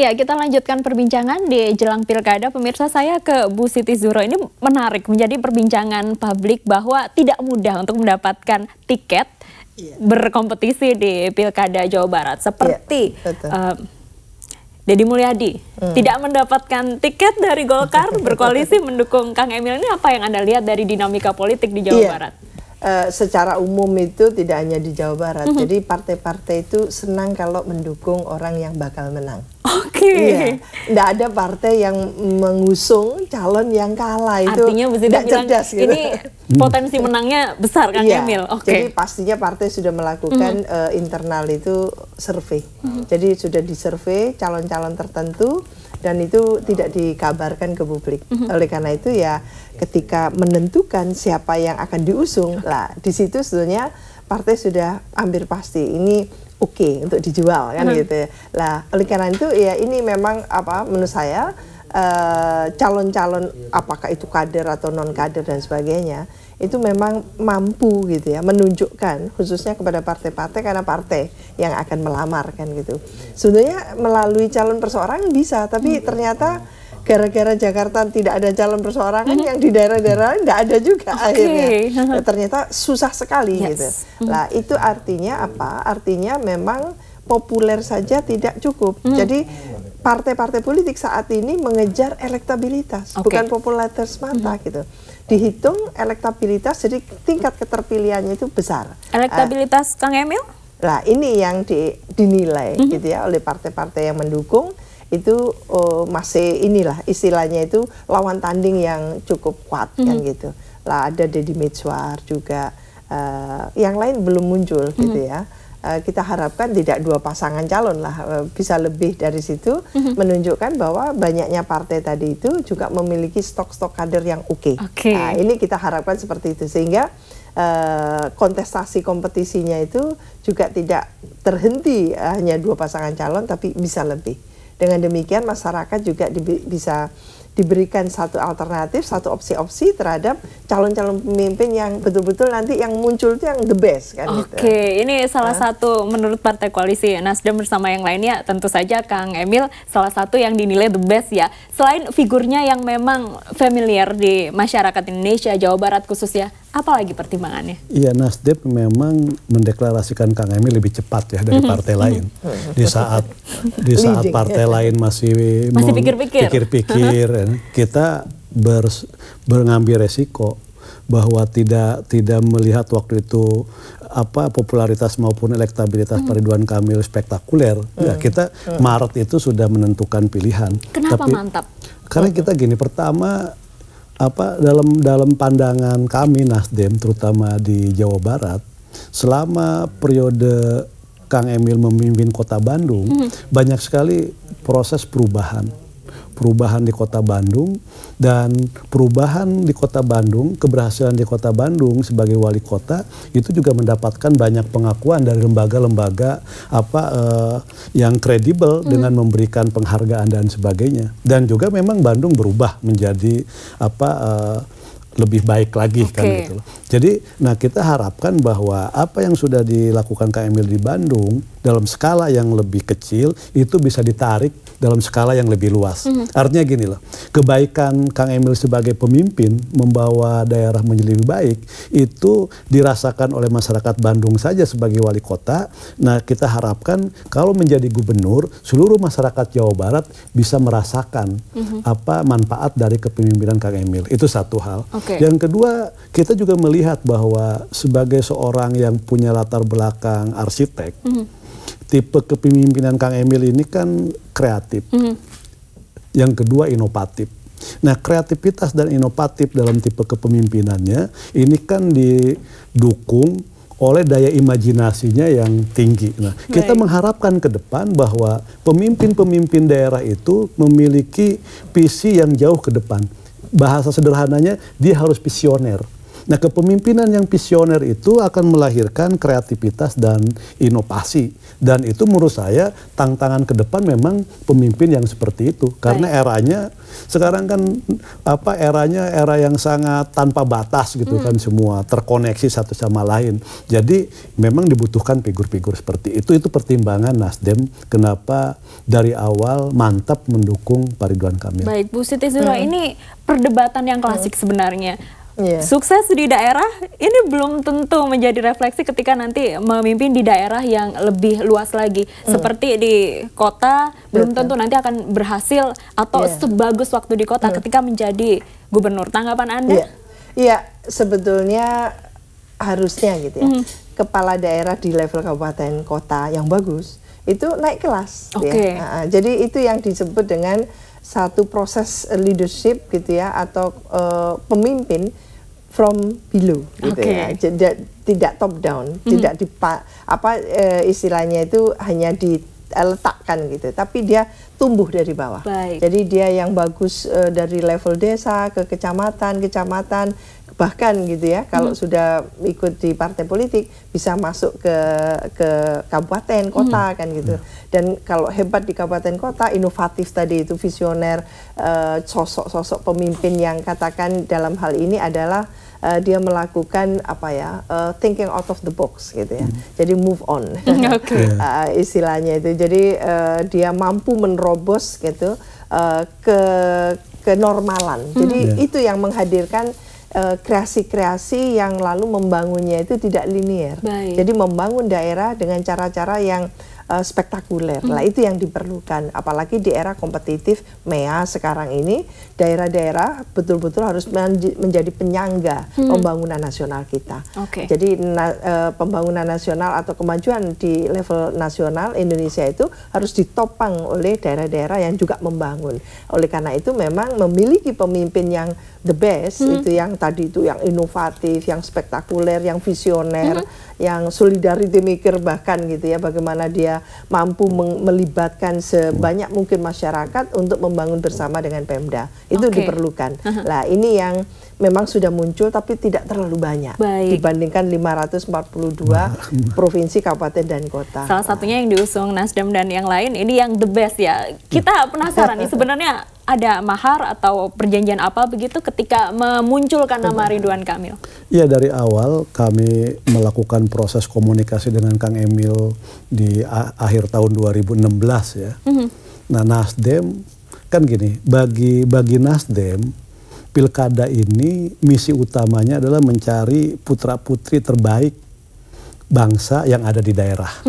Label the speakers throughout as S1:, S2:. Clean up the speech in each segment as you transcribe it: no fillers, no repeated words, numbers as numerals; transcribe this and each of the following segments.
S1: Iya, kita lanjutkan perbincangan di jelang pilkada. Pemirsa, saya ke Bu Siti Zuhro. Ini menarik menjadi perbincangan publik bahwa tidak mudah untuk mendapatkan tiket berkompetisi di pilkada Jawa Barat. Seperti Deddy Mulyadi tidak mendapatkan tiket dari Golkar berkoalisi mendukung Kang Emil. Ini apa yang Anda lihat dari dinamika politik di Jawa Barat?
S2: Secara umum itu tidak hanya di Jawa Barat, jadi partai-partai itu senang kalau mendukung orang yang bakal menang. Tidak ada partai yang mengusung calon yang kalah.
S1: Artinya
S2: itu tidak cerdas. Gitu.
S1: Ini potensi menangnya besar Kang Emil.
S2: Jadi pastinya partai sudah melakukan internal itu survei. Jadi sudah disurvei calon-calon tertentu dan itu tidak dikabarkan ke publik. Oleh karena itu ya ketika menentukan siapa yang akan diusung, lah di situ sebetulnya partai sudah hampir pasti ini oke untuk dijual kan gitu ya. Lah oleh karena itu ya ini memang menurut saya calon-calon apakah itu kader atau non kader dan sebagainya itu memang mampu gitu ya menunjukkan khususnya kepada partai-partai karena partai yang akan melamar kan gitu. Sebenarnya melalui calon perseorangan bisa, tapi ternyata gara-gara Jakarta tidak ada calon perseorangan yang di daerah-daerah tidak ada juga akhirnya. Ternyata susah sekali gitu. Nah itu artinya apa? Artinya memang populer saja tidak cukup. Jadi partai-partai politik saat ini mengejar elektabilitas, bukan popularitas semata gitu. Dihitung elektabilitas, jadi tingkat keterpilihannya itu besar.
S1: Elektabilitas Kang Emil?
S2: Nah ini yang dinilai gitu ya oleh partai-partai yang mendukung itu masih inilah istilahnya itu lawan tanding yang cukup kuat kan gitu. Lah ada Deddy Mizwar juga, yang lain belum muncul gitu ya. Kita harapkan tidak dua pasangan calon lah, bisa lebih dari situ menunjukkan bahwa banyaknya partai tadi itu juga memiliki stok-stok kader yang oke. Nah, ini kita harapkan seperti itu sehingga kontestasi kompetisinya itu juga tidak terhenti hanya dua pasangan calon tapi bisa lebih. Dengan demikian masyarakat juga bisa diberikan satu alternatif, satu opsi-opsi terhadap calon-calon pemimpin yang betul-betul nanti yang muncul itu yang the best kan gitu.
S1: Ini salah satu menurut partai koalisi Nasdem bersama yang lainnya tentu saja Kang Emil salah satu yang dinilai the best ya. Selain figurnya yang memang familiar di masyarakat Indonesia, Jawa Barat khususnya, apalagi pertimbangannya? Iya,
S3: Nasdem memang mendeklarasikan Kang Emil lebih cepat ya dari partai lain. Di saat partai lain masih pikir-pikir, kita mengambil resiko bahwa tidak melihat waktu itu popularitas maupun elektabilitas Pak Ridwan Kamil spektakuler. Ya, kita Maret itu sudah menentukan pilihan.
S1: Kenapa mantap?
S3: Karena kita gini, pertama dalam pandangan kami Nasdem terutama di Jawa Barat, selama periode Kang Emil memimpin Kota Bandung, banyak sekali proses perubahan di Kota Bandung, dan perubahan di Kota Bandung, keberhasilan di Kota Bandung sebagai wali kota itu juga mendapatkan banyak pengakuan dari lembaga-lembaga yang kredibel dengan memberikan penghargaan dan sebagainya. Dan juga memang Bandung berubah menjadi lebih baik lagi kan gitu loh. Jadi kita harapkan bahwa apa yang sudah dilakukan Kang Emil di Bandung dalam skala yang lebih kecil itu bisa ditarik dalam skala yang lebih luas. Artinya gini loh, kebaikan Kang Emil sebagai pemimpin membawa daerah menjadi lebih baik itu dirasakan oleh masyarakat Bandung saja sebagai wali kota. Nah kita harapkan kalau menjadi gubernur seluruh masyarakat Jawa Barat bisa merasakan manfaat dari kepemimpinan Kang Emil. Itu satu hal. Yang kedua, kita juga melihat bahwa sebagai seorang yang punya latar belakang arsitek, tipe kepemimpinan Kang Emil ini kan kreatif. Yang kedua inovatif. Nah, kreativitas dan inovatif dalam tipe kepemimpinannya ini kan didukung oleh daya imajinasinya yang tinggi. Nah, kita mengharapkan ke depan bahwa pemimpin-pemimpin daerah itu memiliki visi yang jauh ke depan. Bahasa sederhananya dia harus visioner. Nah, kepemimpinan yang visioner itu akan melahirkan kreativitas dan inovasi. Dan itu menurut saya tantangan ke depan memang pemimpin yang seperti itu. Karena eranya sekarang kan eranya era yang sangat tanpa batas gitu kan, semua terkoneksi satu sama lain. Jadi memang dibutuhkan figur-figur seperti itu. Itu pertimbangan Nasdem kenapa dari awal mantap mendukung Pak Ridwan Kamil.
S1: Baik, Bu Siti Zuhro, ini perdebatan yang klasik sebenarnya. Sukses di daerah ini belum tentu menjadi refleksi ketika nanti memimpin di daerah yang lebih luas lagi. Seperti di kota, belum tentu nanti akan berhasil atau sebagus waktu di kota ketika menjadi gubernur. Tanggapan Anda?
S2: Iya, sebetulnya harusnya gitu ya. Kepala daerah di level kabupaten kota yang bagus itu naik kelas. Ya. Jadi itu yang disebut dengan satu proses leadership gitu ya, atau pemimpin from below gitu ya. Tidak top down, tidak istilahnya itu hanya diletakkan gitu, tapi dia tumbuh dari bawah. Jadi dia yang bagus dari level desa ke kecamatan, bahkan gitu ya, kalau sudah ikut di partai politik bisa masuk ke kabupaten kota kan gitu. Dan kalau hebat di kabupaten kota, inovatif tadi itu, visioner, sosok-sosok pemimpin yang katakan dalam hal ini adalah dia melakukan thinking out of the box gitu ya. Jadi move on. Istilahnya itu. Jadi dia mampu menerobos gitu ke normalan. Jadi itu yang menghadirkan kreasi-kreasi yang lalu membangunnya itu tidak linier. Jadi membangun daerah dengan cara-cara yang spektakuler. Lah itu yang diperlukan. Apalagi di era kompetitif MEA sekarang ini, daerah-daerah betul-betul harus menjadi penyangga pembangunan nasional kita. Jadi pembangunan nasional atau kemajuan di level nasional Indonesia itu harus ditopang oleh daerah-daerah yang juga membangun. Oleh karena itu memang memiliki pemimpin yang the best, itu yang tadi itu, yang inovatif, yang spektakuler, yang visioner, yang solidarity maker bahkan gitu ya, bagaimana dia mampu melibatkan sebanyak mungkin masyarakat untuk membangun bersama dengan Pemda. Itu diperlukan. Lah ini yang memang sudah muncul tapi tidak terlalu banyak dibandingkan 542 provinsi, kabupaten dan kota.
S1: Salah satunya yang diusung Nasdem dan yang lain ini yang the best ya. Kita penasaran nih sebenarnya ada mahar atau perjanjian apa begitu ketika memunculkan nama Ridwan Kamil?
S3: Iya, dari awal kami melakukan proses komunikasi dengan Kang Emil di akhir tahun 2016 ya. Nah, Nasdem kan gini, bagi Nasdem pilkada ini misi utamanya adalah mencari putra-putri terbaik bangsa yang ada di daerah.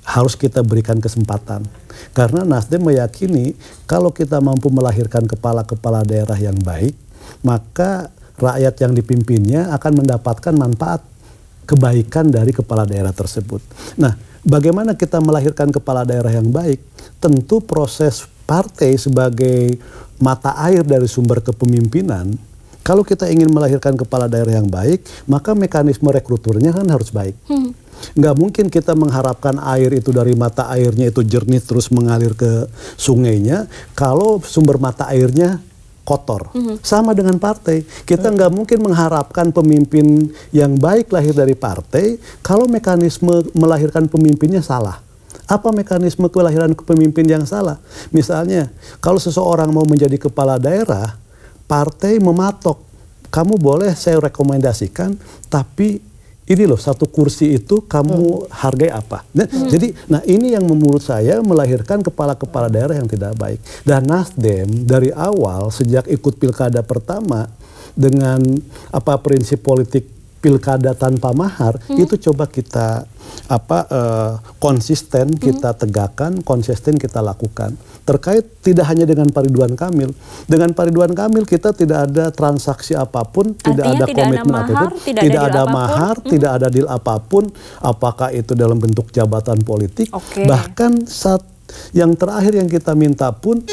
S3: Harus kita berikan kesempatan. Karena Nasdem meyakini kalau kita mampu melahirkan kepala-kepala daerah yang baik, maka rakyat yang dipimpinnya akan mendapatkan manfaat kebaikan dari kepala daerah tersebut. Nah, bagaimana kita melahirkan kepala daerah yang baik? Tentu proses partai sebagai mata air dari sumber kepemimpinan. Kalau kita ingin melahirkan kepala daerah yang baik, maka mekanisme rekruternya kan harus baik. Nggak mungkin kita mengharapkan air itu dari mata airnya itu jernih terus mengalir ke sungainya kalau sumber mata airnya kotor. Sama dengan partai. Kita nggak mungkin mengharapkan pemimpin yang baik lahir dari partai kalau mekanisme melahirkan pemimpinnya salah. Apa mekanisme kelahiran pemimpin yang salah? Misalnya, kalau seseorang mau menjadi kepala daerah, partai mematok, kamu boleh saya rekomendasikan, tapi ini loh, satu kursi itu kamu hargai apa? Nah, jadi, ini yang menurut saya melahirkan kepala-kepala daerah yang tidak baik. Dan Nasdem dari awal sejak ikut pilkada pertama dengan prinsip politik pilkada tanpa mahar, itu coba kita konsisten kita tegakkan, konsisten kita lakukan. Terkait tidak hanya dengan Pak Ridwan Kamil, dengan Pak Ridwan Kamil kita tidak ada transaksi apapun, tidak ada komitmen apapun, tidak ada mahar, tidak ada deal apapun, apakah itu dalam bentuk jabatan politik, bahkan saat yang terakhir yang kita minta pun,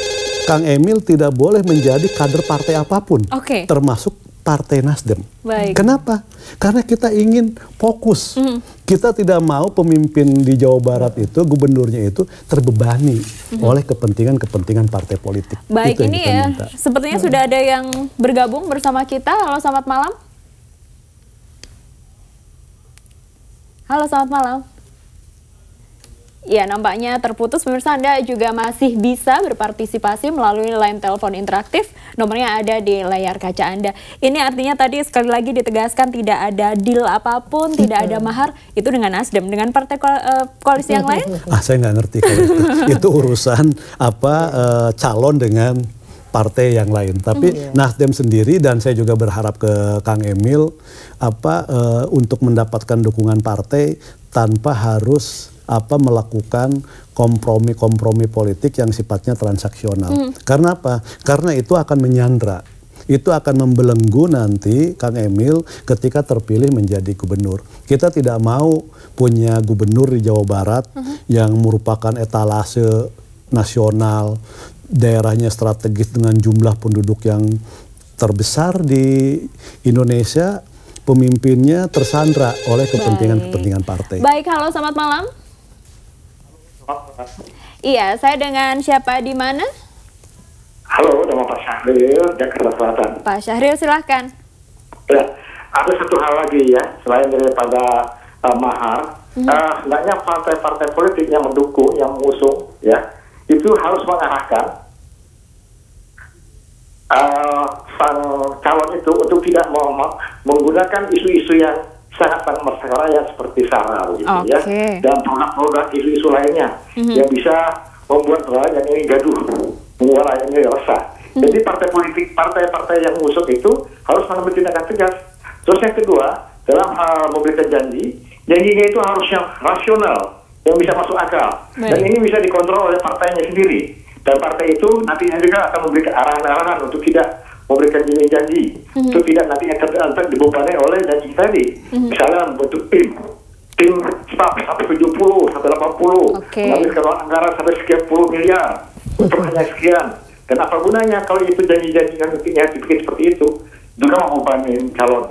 S3: Kang Emil tidak boleh menjadi kader partai apapun, termasuk Partai Nasdem. Kenapa? Karena kita ingin fokus. Kita tidak mau pemimpin di Jawa Barat itu, gubernurnya itu terbebani oleh kepentingan-kepentingan partai politik.
S1: Baik, itu ini ya, sepertinya sudah ada yang bergabung bersama kita. Halo, selamat malam. Halo, selamat malam. Ya, nampaknya terputus. Pemirsa, Anda juga masih bisa berpartisipasi melalui line telepon interaktif. Nomornya ada di layar kaca Anda. Ini artinya tadi sekali lagi ditegaskan tidak ada deal apapun, tidak ada mahar. Itu dengan Nasdem, dengan partai koalisi yang lain?
S3: Saya nggak ngerti kalau itu. Itu urusan calon dengan partai yang lain. Tapi Nasdem sendiri, dan saya juga berharap ke Kang Emil untuk mendapatkan dukungan partai tanpa harus melakukan kompromi-kompromi politik yang sifatnya transaksional. Karena apa? Karena itu akan menyandra. Itu akan membelenggu nanti Kang Emil ketika terpilih menjadi gubernur. Kita tidak mau punya gubernur di Jawa Barat yang merupakan etalase nasional, daerahnya strategis dengan jumlah penduduk yang terbesar di Indonesia, pemimpinnya tersandra oleh kepentingan-kepentingan partai.
S1: Baik, halo, selamat malam. Iya, saya dengan siapa di mana?
S4: Halo, nama Pak Syahril, Jakarta Selatan.
S1: Pak Syahril, silahkan.
S4: Ya, ada satu hal lagi ya, selain daripada mahar, hendaknya partai-partai politik yang mendukung, yang mengusung, ya, itu harus mengarahkan sang calon itu untuk tidak menggunakan isu-isu yang sangat masyarakat seperti SARA begitu ya, dan produk-produk isu-isu lainnya yang bisa membuat rakyat ini gaduh, membuat rakyat ini resah. Jadi partai politik, partai-partai yang mengusung itu harus mengambil tindakan tegas. Terus yang kedua, dalam hal memberikan janjinya itu harus yang rasional, yang bisa masuk akal, dan ini bisa dikontrol oleh partainya sendiri. Dan partai itu nantinya juga akan memberikan arahan-arahan untuk tidak memberikan janji-janji, untuk tidak nantinya dibebani oleh janji tadi. Misalnya membentuk tim staff sampai 70, sampai 80, menghabiskan anggaran sampai sekian puluh miliar untuk hanya sekian. Dan apa gunanya kalau itu janji-janji yang nantinya dibikin seperti itu, juga membebani calon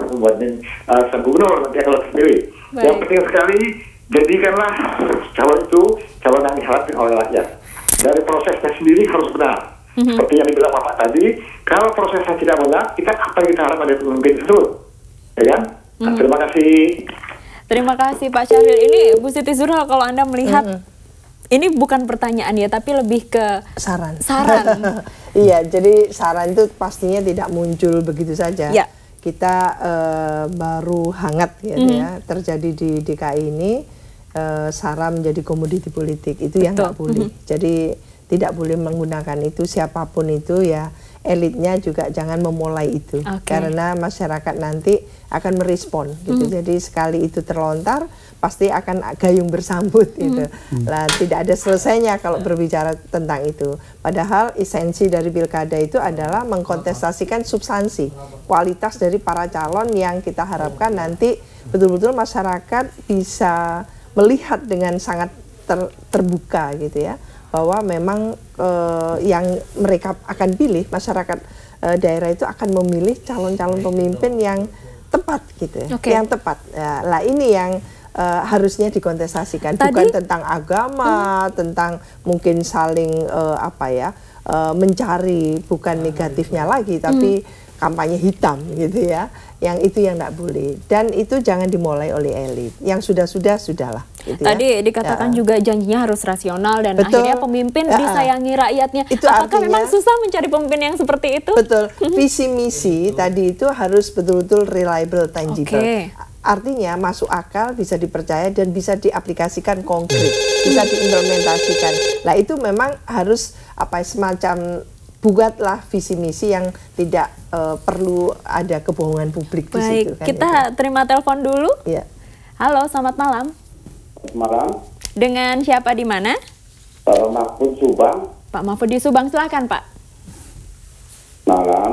S4: sang gubernur nanti kalau terpilih. Yang penting sekali, jadikanlah calon itu calon yang diharapkan oleh rakyat. Dari prosesnya sendiri harus benar. Seperti yang dibilang Bapak tadi, kalau prosesnya tidak benar, apa yang kita harapkan dari pemimpin tersebut, ya kan? Nah, terima kasih.
S1: Terima kasih Pak Syahril. Ini Bu Siti Zuhro, kalau Anda melihat, ini bukan pertanyaan ya, tapi lebih ke
S2: saran.
S1: Iya,
S2: jadi saran itu pastinya tidak muncul begitu saja.
S1: Ya.
S2: Kita baru hangat ya terjadi di DKI ini, SARA menjadi komoditi politik, itu yang nggak boleh. Jadi tidak boleh menggunakan itu, siapapun itu ya, elitnya juga jangan memulai itu, karena masyarakat nanti akan merespon gitu. Jadi sekali itu terlontar pasti akan gayung bersambut gitu. Lah tidak ada selesainya kalau berbicara tentang itu. Padahal esensi dari pilkada itu adalah mengkontestasikan substansi, kualitas dari para calon yang kita harapkan nanti betul-betul masyarakat bisa melihat dengan sangat terbuka gitu ya, bahwa memang yang mereka akan pilih, masyarakat daerah itu akan memilih calon-calon pemimpin yang tepat gitu ya, yang tepat. Lah ini yang harusnya dikontestasikan, bukan tentang agama, tentang mungkin saling mencari, bukan negatifnya lagi, tapi kampanye hitam gitu ya, yang itu yang tidak boleh, dan itu jangan dimulai oleh elit, yang sudahlah. Gitu
S1: tadi ya, dikatakan juga janjinya harus rasional dan akhirnya pemimpin disayangi rakyatnya. Itu apakah memang susah mencari pemimpin yang seperti itu?
S2: Betul, visi misi tadi itu harus betul-betul reliable, tangible. Artinya masuk akal, bisa dipercaya dan bisa diaplikasikan konkret, bisa diimplementasikan. Nah itu memang harus semacam buatlah visi misi yang tidak perlu ada kebohongan publik di situ.
S1: Baik, kita terima telepon dulu.
S2: Ya.
S1: Halo, selamat malam.
S5: Malam.
S1: Dengan siapa di mana?
S5: Pak Mahfud Subang.
S1: Pak Mahfud di Subang, silakan Pak.
S5: Malam.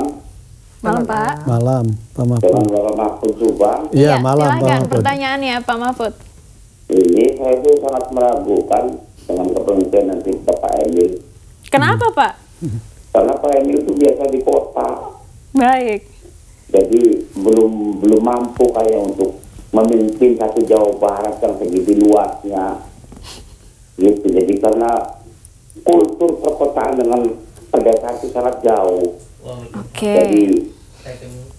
S1: Malam Pak.
S3: Malam Pak Mahfud.
S5: Dengan Bapak Mahfud Subang.
S3: Iya, malam
S1: silakan,
S3: Pak Mahfud.
S1: Pertanyaannya Pak Mahfud.
S5: Ini saya itu sangat meragukan dengan kepemimpinan Pak Emil.
S1: Kenapa Pak?
S5: Karena Pak Emil itu biasa di kota.
S1: Baik.
S5: Jadi belum mampu kayak untuk memimpin satu Jawa Barat yang segitu luasnya. Gitu. Jadi karena kultur perkotaan dengan pedesaan itu sangat jauh. Jadi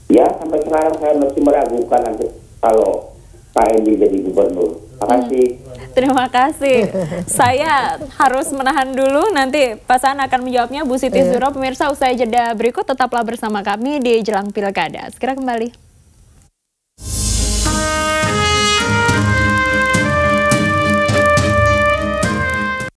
S5: ya sampai sekarang saya masih meragukan nanti kalau Pak Emil jadi gubernur. Makasih.
S1: Terima kasih. Saya harus menahan dulu, nanti Pak Saan akan menjawabnya. Bu Siti Zuhro, pemirsa, usai jeda berikut tetaplah bersama kami di Jelang Pilkada. Segera kembali.